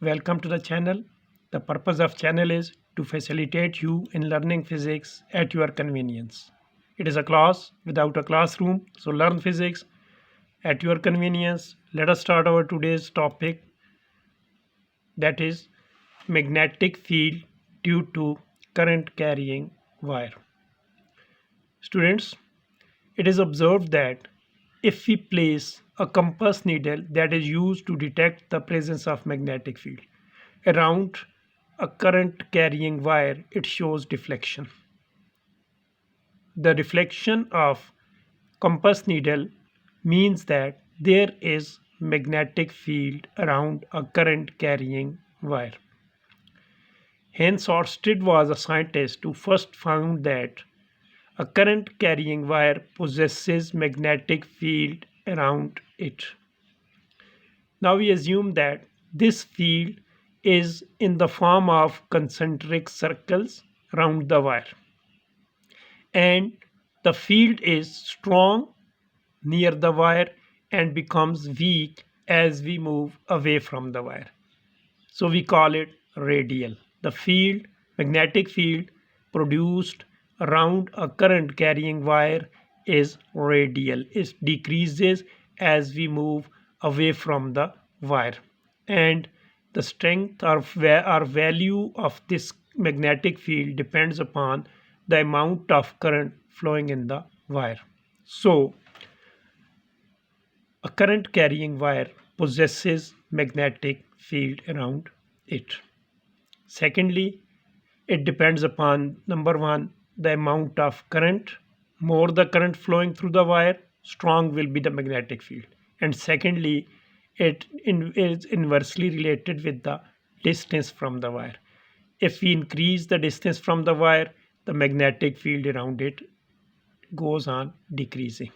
Welcome to the channel. The purpose of channel is to facilitate you in learning physics at your convenience. It is a class without a classroom, so learn physics at your convenience. Let us start our today's topic, that is magnetic field due to current carrying wire. Students, it is observed that if we place a compass needle that is used to detect the presence of magnetic field around a current carrying wire, it shows deflection. The reflection of compass needle means that there is magnetic field around a current carrying wire. Hence, Oersted was a scientist who first found that a current carrying wire possesses magnetic field around it. Now we assume that this field is in the form of concentric circles around the wire, and the field is strong near the wire and becomes weak as we move away from the wire. So we call it radial. The field, magnetic field produced around a current carrying wire is radial. It decreases as we move away from the wire. And the strength or value of this magnetic field depends upon the amount of current flowing in the wire. So a current carrying wire possesses magnetic field around it. Secondly, it depends upon number one, the amount of current. More the current flowing through the wire, strong will be the magnetic field. And secondly, is inversely related with the distance from the wire. If we increase the distance from the wire, the magnetic field around it goes on decreasing.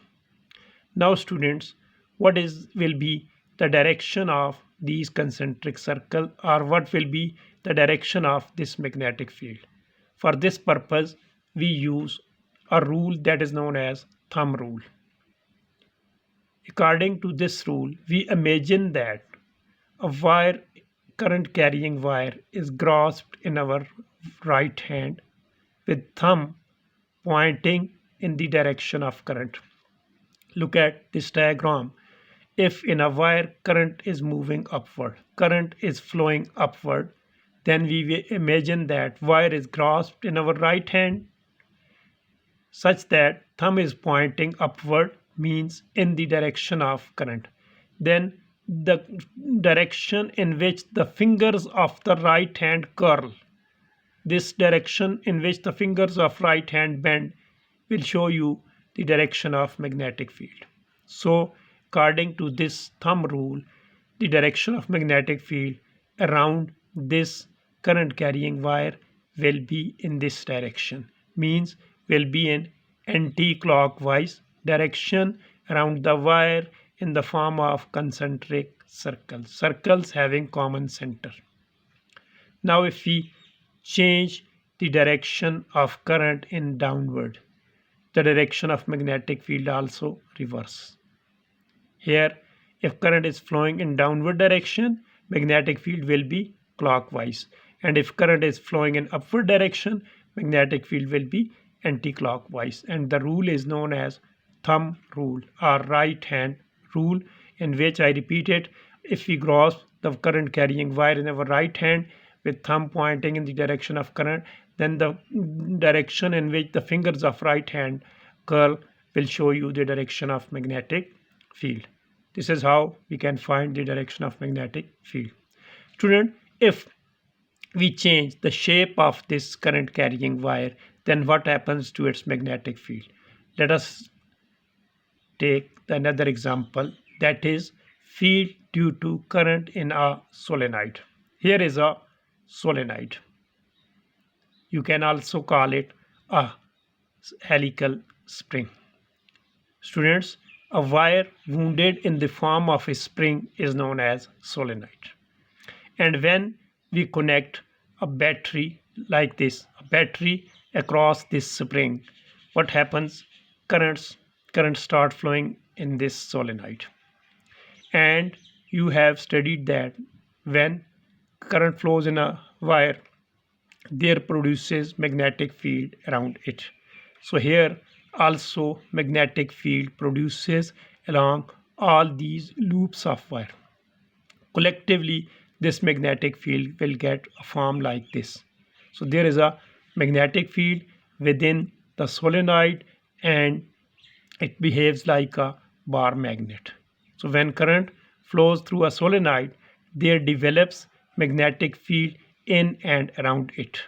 Now students, what is will be the direction of these concentric circle, or what will be the direction of this magnetic field? For this purpose, we use a rule that is known as thumb rule. According to this rule, we imagine that a wire, current carrying wire, is grasped in our right hand with thumb pointing in the direction of current. Look at this diagram. If in a wire current is moving upward, current is flowing upward, then we will imagine that wire is grasped in our right hand such that thumb is pointing upward, means in the direction of current. Then the direction in which the fingers of the right hand curl, this direction in which the fingers of right hand bend, will show you the direction of magnetic field. So according to this thumb rule, the direction of magnetic field around this current carrying wire will be in this direction, means will be in anti-clockwise direction around the wire in the form of concentric circles having common center. Now if we change the direction of current in downward, the direction of magnetic field also reverse. Here, if current is flowing in downward direction, magnetic field will be clockwise, and if current is flowing in upward direction, magnetic field will be anti-clockwise. And the rule is known as thumb rule or right hand rule, in which, I repeat it, if we grasp the current carrying wire in our right hand with thumb pointing in the direction of current, then the direction in which the fingers of right hand curl will show you the direction of magnetic field. This is how we can find the direction of magnetic field. Student, if we change the shape of this current carrying wire, then what happens to its magnetic field? Let us take another example, that is field due to current in a solenoid. Here is a solenoid. You can also call it a helical spring. Students, a wire wounded in the form of a spring is known as solenoid. And when we connect a battery like this, a battery across this spring, what happens? Currents start flowing in this solenoid. And you have studied that when current flows in a wire, there produces magnetic field around it. So here also magnetic field produces along all these loops of wire. Collectively, this magnetic field will get a form like this. So there is a magnetic field within the solenoid and it behaves like a bar magnet. So when current flows through a solenoid, there develops magnetic field in and around it.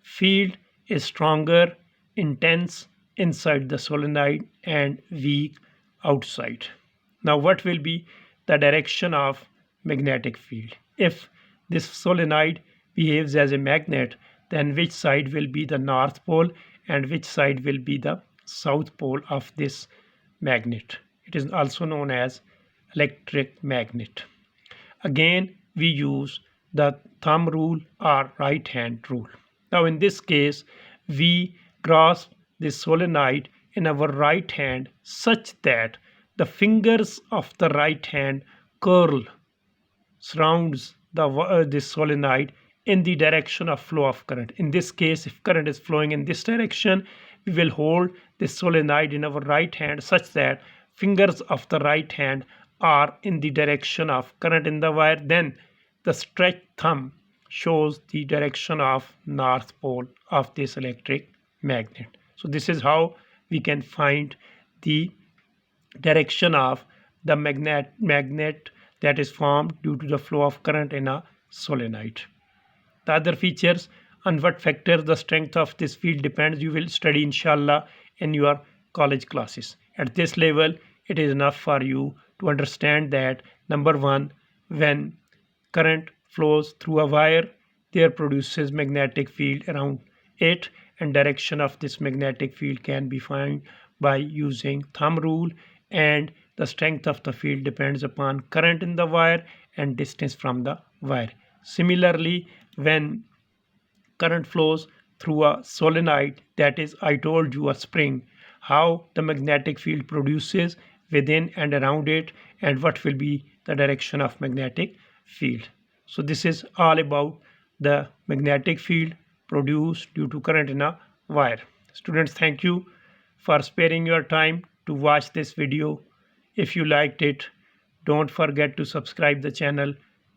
Field is stronger, intense inside the solenoid and weak outside. Now what will be the direction of magnetic field? If this solenoid behaves as a magnet, then which side will be the north pole and which side will be the south pole of this magnet? It is also known as electric magnet. Again, we use the thumb rule or right hand rule. Now in this case, we grasp this solenoid in our right hand such that the fingers of the right hand curl surrounds this solenoid in the direction of flow of current. In this case, if current is flowing in this direction, we will hold this solenoid in our right hand such that fingers of the right hand are in the direction of current in the wire. Then the stretched thumb shows the direction of north pole of this electric magnet. So this is how we can find the direction of the magnet that is formed due to the flow of current in a solenoid. The other features, on what factor the strength of this field depends, you will study inshallah in your college classes. At this level, it is enough for you to understand that number one, when current flows through a wire, there produces magnetic field around it, and direction of this magnetic field can be found by using thumb rule, and the strength of the field depends upon current in the wire and distance from the wire. Similarly, when current flows through a solenoid, that is, I told you, a spring, how the magnetic field produces within and around it, and what will be the direction of magnetic field. So this is all about the magnetic field produced due to current in a wire. Students, thank you for sparing your time to watch this video. If you liked it, don't forget to subscribe the channel.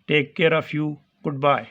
Take care of you. Goodbye.